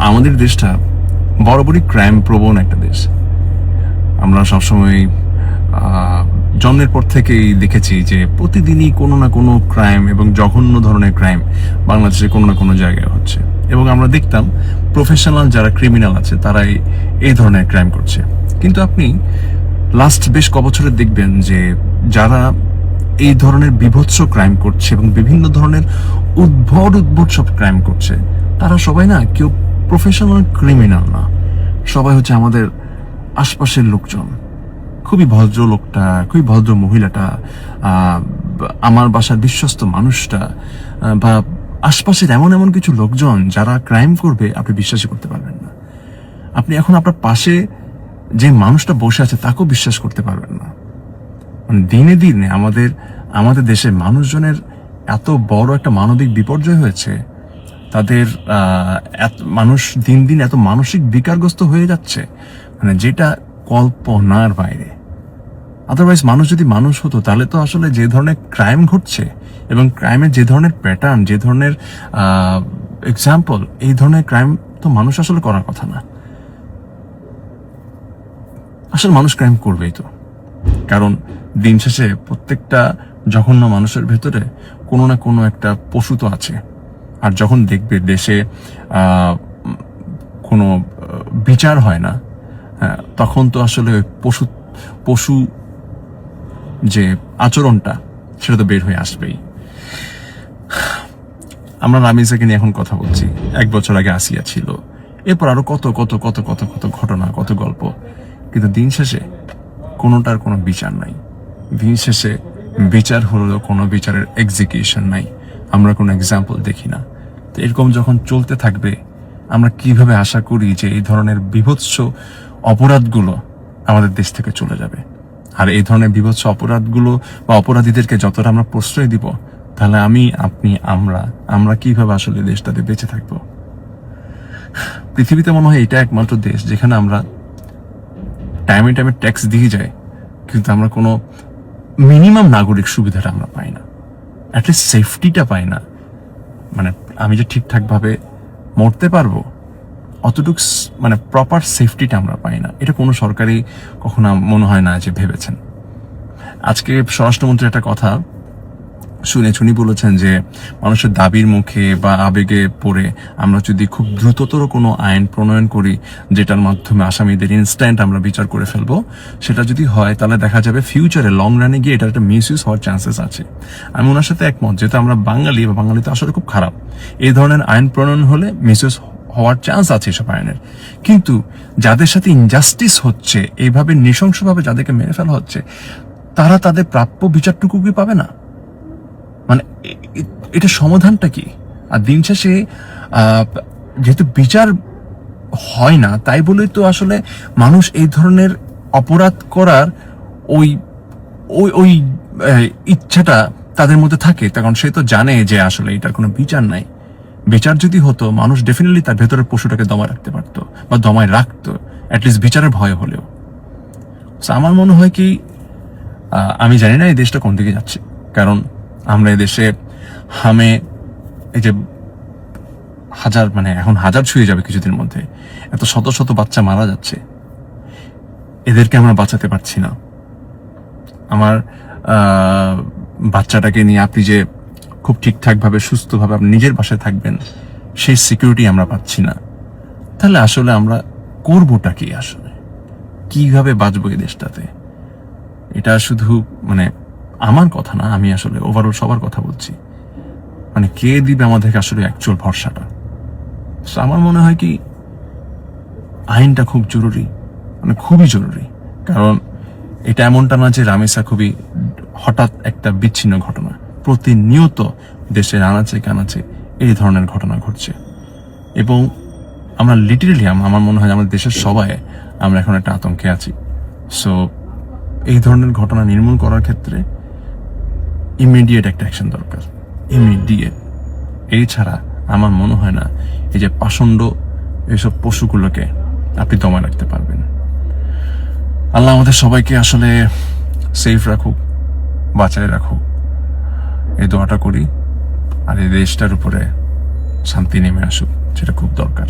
আমাদের দেশটা বরাবরই ক্রাইম প্রবণ একটা দেশ। আমরা সবসময় জন্মের পর থেকেই দেখেছি যে প্রতিদিনই কোনো না কোনো ক্রাইম এবং জঘন্য ধরনের ক্রাইম বাংলাদেশে কোনো না কোনো জায়গায় হচ্ছে, এবং আমরা দেখতাম প্রফেশনাল যারা ক্রিমিনাল আছে তারাই এই ধরনের ক্রাইম করছে। কিন্তু আপনি লাস্ট বেশ কবছরে দেখবেন যে যারা এই ধরনের বিভৎস ক্রাইম করছে এবং বিভিন্ন ধরনের উদ্ভট সব ক্রাইম করছে, তারা সবাই না কেউ প্রফেশনাল ক্রিমিনাল না, সবাই হচ্ছে আমাদের আশপাশের লোকজন। খুবই ভদ্র লোকটা, খুবই ভদ্র মহিলাটা, আমার বাসার বিশ্বস্ত মানুষটা, বা আশপাশের এমন এমন কিছু লোকজন যারা ক্রাইম করবে আপনি বিশ্বাসই করতে পারবেন না। আপনি এখন আপনার পাশে যে মানুষটা বসে আছে তাকেও বিশ্বাস করতে পারবেন না। মানে দিনে দিনে আমাদের দেশের মানুষজনের এত বড় একটা মানবিক বিপর্যয় হয়েছে, তাদের মানুষ দিন দিন এত মানসিক বিকারগ্রস্ত হয়ে যাচ্ছে, মানে যেটা কল্পনার বাইরে। আদারওয়াইজ মানুষ যদি মানুষ হতো তাহলে তো আসলে যে ধরনের ক্রাইম ঘটছে এবং ক্রাইমের যে ধরনের প্যাটার্ন, যে ধরনের এক্সাম্পল, এই ধরনের ক্রাইম তো মানুষ আসলে করার কথা না। আসলে মানুষ ক্রাইম করবেই তো, কারণ দিন শেষে প্রত্যেকটা জঘন্য মানুষের ভেতরে কোনো না কোনো একটা পশু তো আছে। আর যখন দেখবে দেশে কোনো বিচার হয় না, তখন তো আসলে পশু যে আচরণটা সেটা তো বের হয়ে আসবেই। আমরা রামিজাকে নিয়ে এখন কথা বলছি, 1 বছর আগে আসিয়া ছিল, এরপর আরো কত কত কত কত কত ঘটনা, কত গল্প, কিন্তু দিন শেষে কোনোটার কোনো বিচার নাই। দিন শেষে বিচার হলেও কোনো বিচারের এক্সিকিউশন নাই, আমরা কোনো এক্সাম্পল দেখি না। তো এরকম যখন চলতে থাকবে, আমরা কিভাবে আশা করি যে এই ধরনের বিভৎস অপরাধগুলো আমাদের দেশ থেকে চলে যাবে? আর এই ধরনের বিভৎস অপরাধগুলো বা অপরাধীদেরকে যতটা আমরা প্রশ্রয় দিব, তাহলে আমি, আপনি, আমরা কিভাবে আসলে দেশটাতে বেঁচে থাকবো? পৃথিবীতে মনে হয় এটা একমাত্র দেশ যেখানে আমরা টাইমে টাইমে ট্যাক্স দিয়ে যাই, কিন্তু আমরা কোনো মিনিমাম নাগরিক সুবিধাটা আমরা পাই না, অ্যাটলিস্ট সেফটিটা পাই না। মানে আমি যে ঠিকঠাক ভাবে মরতে পারবো অতটুকু মানে প্রপার সেফটিটা আমরা পাই না। এটা কোনো সরকারই কখনো মনে হয় না যে ভেবেছেন। আজকে স্বরাষ্ট্রমন্ত্রী একটা কথা শুনি বলেছেন যে মানুষের দাবির মুখে বা আবেগে পড়ে আমরা যদি খুব দ্রুততর কোনো আইন প্রণয়ন করি যেটার মাধ্যমে আসামিদের ইনস্ট্যান্ট আমরা বিচার করে ফেলবো, সেটা যদি হয় তাহলে দেখা যাবে ফিউচারে লং রানে গিয়ে এটার একটা মিসইউজ হওয়ার চান্সেস আছে। আমি ওনার সাথে একমত, যেহেতু আমরা বাঙালি বা বাঙালি তো আসলে খুব খারাপ, এই ধরনের আইন প্রণয়ন হলে মিসইউজ হওয়ার চান্স আছে এসব আইনের। কিন্তু যাদের সাথে ইনজাস্টিস হচ্ছে, এইভাবে নৃশংসভাবে যাদেরকে মেরে ফেলা হচ্ছে, তারা তাদের প্রাপ্য বিচারটুকু কি পাবে না? মানে এটা সমাধানটা কি? আর দিন শেষে যেহেতু বিচার হয় না, তাই বলেই তো আসলে মানুষ এই ধরনের অপরাধ করার ওই ওই ওই ইচ্ছাটা তাদের মধ্যে থাকে, কারণ সে তো জানে যে আসলে এটার কোনো বিচার নাই। বিচার যদি হতো, মানুষ ডেফিনেটলি তার ভেতরের পশুটাকে দমায় রাখতে পারতো বা দমায় রাখতো, অ্যাটলিস্ট বিচারের ভয় হলেও। আমার মনে হয় কি, আমি জানি না এই দেশটা কোন দিকে যাচ্ছে, কারণ আমরা এই দেশে এই যে এখন হাজার ছুঁয়ে যাবে কিছুদিন মধ্যে, এত শত শত বাচ্চা মারা যাচ্ছে, এদেরকে আমরা বাঁচাতে পারছি না। আমার বাচ্চাটাকে নিয়ে আপনি যে খুব ঠিকঠাক ভাবে সুস্থভাবে আপনি নিজের বাসায় থাকবেন, সেই সিকিউরিটি আমরা পাচ্ছি না। তাহলে আসলে আমরা করবোটা কি? আসলে কিভাবে বাঁচবো এই দেশটাতে? এটা শুধু আমার কথা না, আমি আসলে ওভারঅল সবার কথা বলছি। কে দিবে আমাদেরকে আসলে অ্যাকচুয়াল ভরসাটা? আমার মনে হয় কি, আইনটা খুব জরুরি, খুবই জরুরি। কারণ এটা এমনটা না যে রামেসা খুবই হঠাৎ একটা বিচ্ছিন্ন ঘটনা, প্রতিনিয়ত দেশের আনাচে কানাচে এই ধরনের ঘটনা ঘটছে, এবং আমরা লিটারেলি, আমার মনে হয় আমাদের দেশের সবাই আমরা এখন একটা আতঙ্কে আছি। সো এই ধরনের ঘটনা নির্মূল করার ক্ষেত্রে ইমিডিয়েট একটা অ্যাকশন দরকার, ইমিডিয়েট। এই ছাড়া আমার মনে হয় না এই যে পাষণ্ড এইসব পশুগুলোকে আপনি দমায় রাখতে পারবেন। আল্লাহ আমাদের সবাইকে আসলে সেফ রাখুক, বাঁচায় রাখুক, এই দোয়াটা করি। আর এই দেশটার উপরে শান্তি নেমে আসুক, সেটা খুব দরকার।